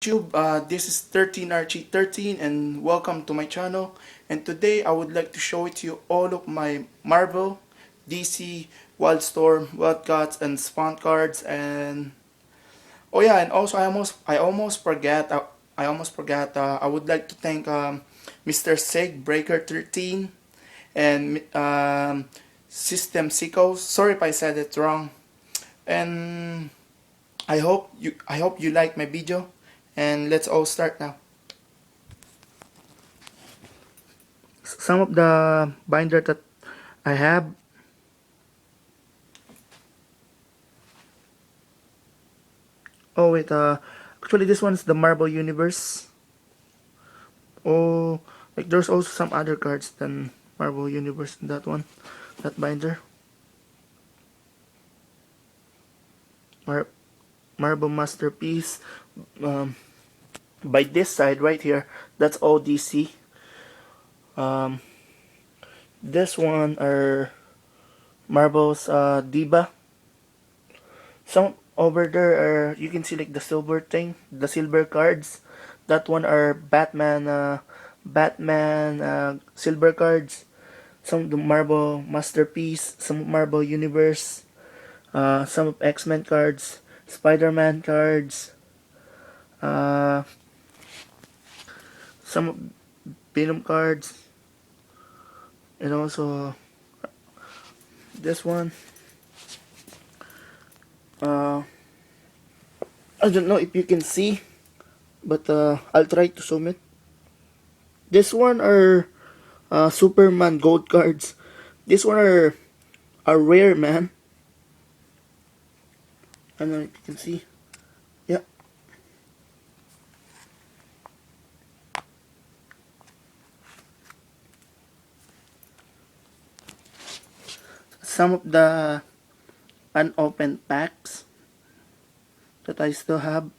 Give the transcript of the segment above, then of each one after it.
YouTube, this is 13RG13 and welcome to my channel. And today I would like to show it to you all of my Marvel, DC, Wildstorm, Wildcats, and Spawn cards. And oh yeah, and also I almost forgot. I almost forgot. I would like to thank Mr. Sig Breaker 13 and System Sicko. Sorry if I said it wrong. And I hope you like my video. And let's all start now. Some of the binder that I have. Oh wait, actually this one's the Marvel Universe. Oh, like there's also some other cards than Marvel Universe in that one, that binder. Mar Marvel Masterpiece. Um, by this side right here, that's all DC. Um, this one are Marvel's Diva. Some over there are, you can see like the silver thing, the silver cards. That one are Batman silver cards. Some of the Marvel Masterpiece, some Marvel Universe, some of X-Men cards, Spider-Man cards, uh, some of Venom cards, and also this one. Uh, I don't know if you can see, but I'll try to zoom it. This one are Superman gold cards. This one are rare, man. I don't know if you can see. Yeah. Some of the unopened packs that I still have.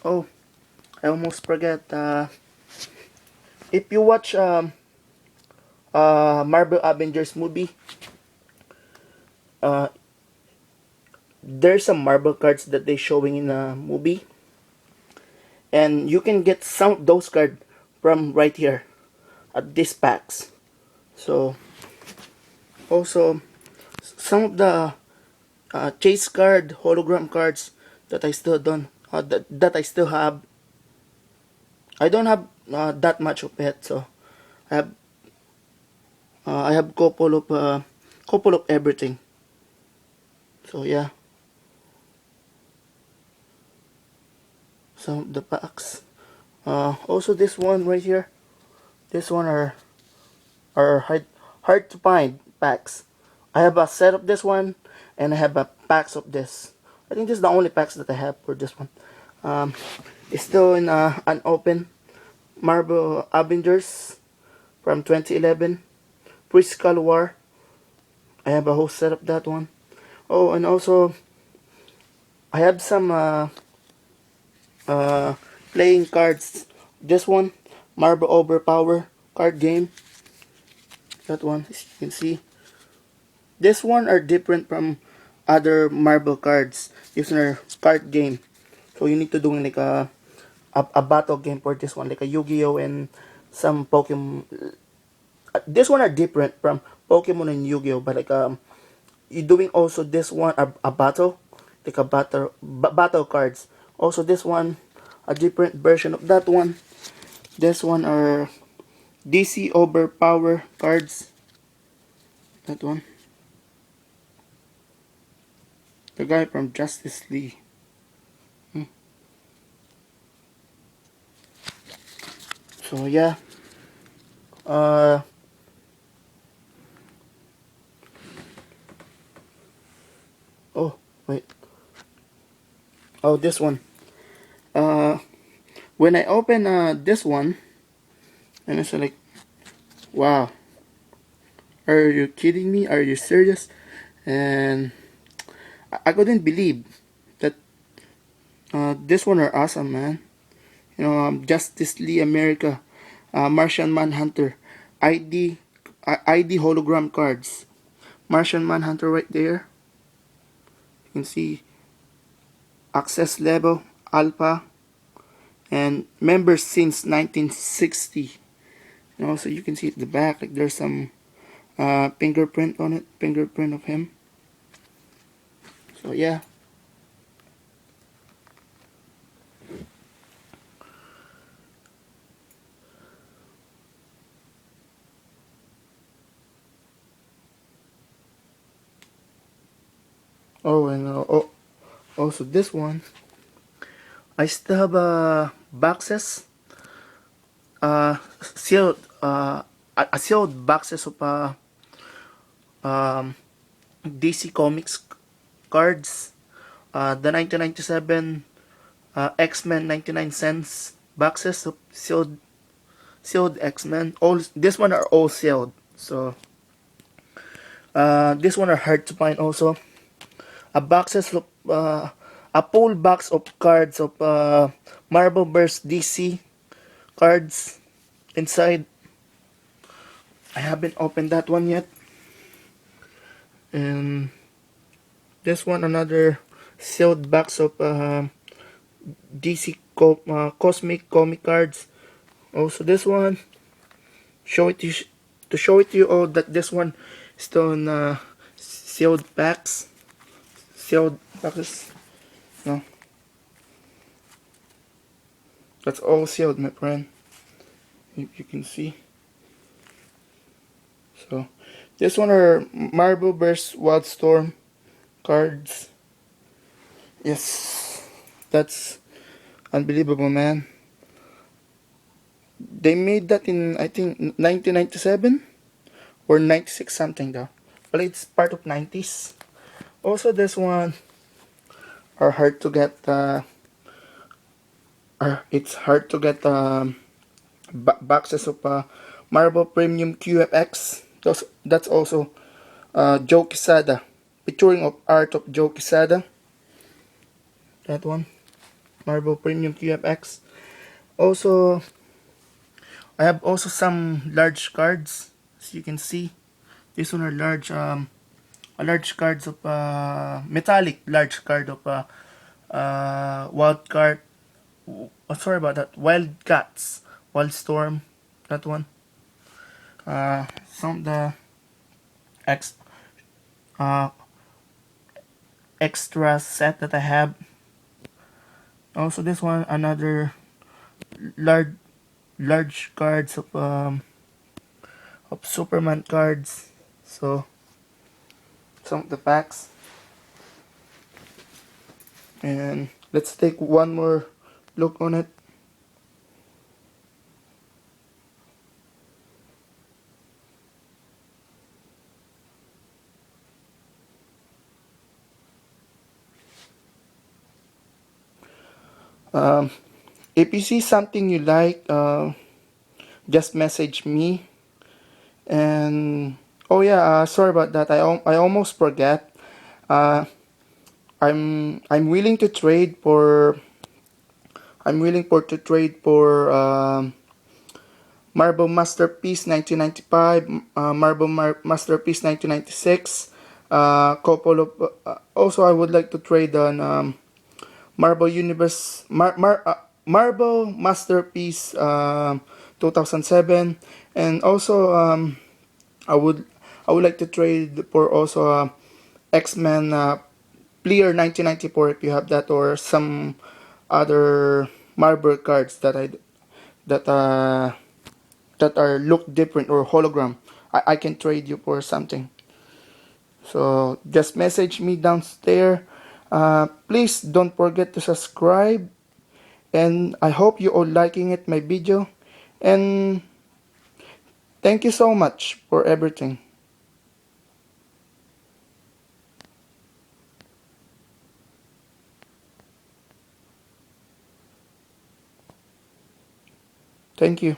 Oh, I almost forget. If you watch Marvel Avengers movie, uh, there's some Marvel cards that they showing in a movie, and you can get some of those cards from right here at these packs. So also some of the chase card hologram cards that I still don't that I still have. I don't have that much of it, so I have couple of everything. So yeah, some of the packs. Also this one right here. This one are hard to find packs. I have a set of this one, and I have a packs of this. I think this is the only packs that I have for this one. It's still in unopened Marvel Avengers from 2011. Pre-Skull War. I have a whole set of that one. Oh, and also I have some uh, playing cards. This one, Marvel Overpower card game. That one, as you can see. This one are different from other Marvel cards. This one are card game. So you need to do like a battle game for this one, like a Yu-Gi-Oh and some Pokemon. This one are different from Pokemon and Yu-Gi-Oh, but like you doing also this one a battle, like a battle cards. Also this one a different version of that one. This one are DC Overpower cards. That one. The guy from Justice League. So yeah. Uh oh wait. Oh, this one. Uh when I open this one, and it's like, wow, are you kidding me? Are you serious? And I couldn't believe that this one are awesome, man. You know, Justice League America, Martian Manhunter, ID ID hologram cards, Martian Manhunter right there. You can see access level, alpha, and members since 1960. And also you can see at the back, like there's some fingerprint on it, fingerprint of him. So yeah. Oh, and also this one, I still have boxes, sealed, a sealed boxes of um, DC Comics cards, the 1997 X-Men 99 cents boxes of sealed X-Men. All this one are all sealed. So this one are hard to find also. A boxes of a full box of cards of Marvel vs DC cards inside. I haven't opened that one yet. And this one another sealed box of DC Cosmic comic cards. Also this one, show it to show it to you all that this one is still in sealed packs, sealed boxes. No, that's all sealed, my friend. You can see. So this one are Marvel vs Wildstorm cards. Yes, that's unbelievable, man. They made that in I think 1997 or 96 something though. But it's part of 90s. Also this one are hard to get. It's hard to get boxes of Marvel Premium QFX. That's also Joe Quesada, featuring of art of Joe Quesada. That one, Marvel Premium QFX. Also, I have also some large cards, as you can see. This one are large, a large cards of metallic large card of wild card. Oh, sorry about that. Wildcats, Wildstorm, that one. Some of the ex uh extra set that I have. Also, this one another large cards of Superman cards. So some of the packs, and let's take one more look on it. If you see something you like, just message me. And oh yeah, sorry about that. I almost forget. Uh, I'm willing to trade for. I'm willing for to trade for Marble Masterpiece 1995, Masterpiece 1996. Couple of also I would like to trade on Marble Universe Marble Masterpiece 2007, and also I would I would like to trade for also X-Men Player 1994 if you have that, or some other Marble cards that uh that are look different or hologram. I can trade you for something. So just message me downstairs. Please don't forget to subscribe, and I hope you all liking it my video, and thank you so much for everything. Thank you.